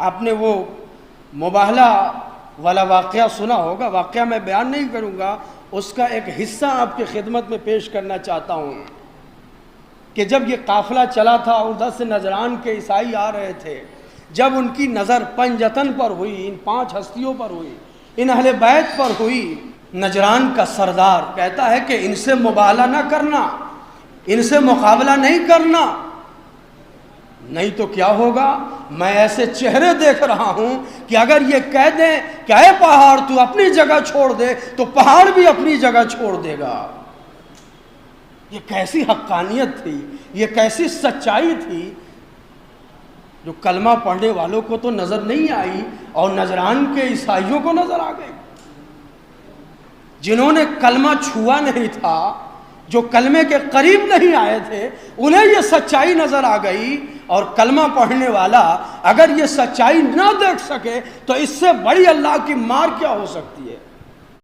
آپ نے وہ مباہلہ والا واقعہ سنا ہوگا، واقعہ میں بیان نہیں کروں گا، اس کا ایک حصہ آپ کی خدمت میں پیش کرنا چاہتا ہوں کہ جب یہ قافلہ چلا تھا ادھر سے نجران کے عیسائی آ رہے تھے، جب ان کی نظر پنجتن پر ہوئی، ان 5 ہستیوں پر ہوئی، ان اہل بیت پر ہوئی، نجران کا سردار کہتا ہے کہ ان سے مباہلہ نہ کرنا، ان سے مقابلہ نہیں کرنا، نہیں تو کیا ہوگا، میں ایسے چہرے دیکھ رہا ہوں کہ اگر یہ کہہ دیں کہ اے پہاڑ تو اپنی جگہ چھوڑ دے تو پہاڑ بھی اپنی جگہ چھوڑ دے گا۔ یہ کیسی حقانیت تھی، یہ کیسی سچائی تھی جو کلمہ پڑھنے والوں کو تو نظر نہیں آئی اور نجران کے عیسائیوں کو نظر آ گئی۔ جنہوں نے کلمہ چھوا نہیں تھا، جو کلمے کے قریب نہیں آئے تھے، انہیں یہ سچائی نظر آ گئی، اور کلمہ پڑھنے والا اگر یہ سچائی نہ دیکھ سکے تو اس سے بڑی اللہ کی مار کیا ہو سکتی ہے۔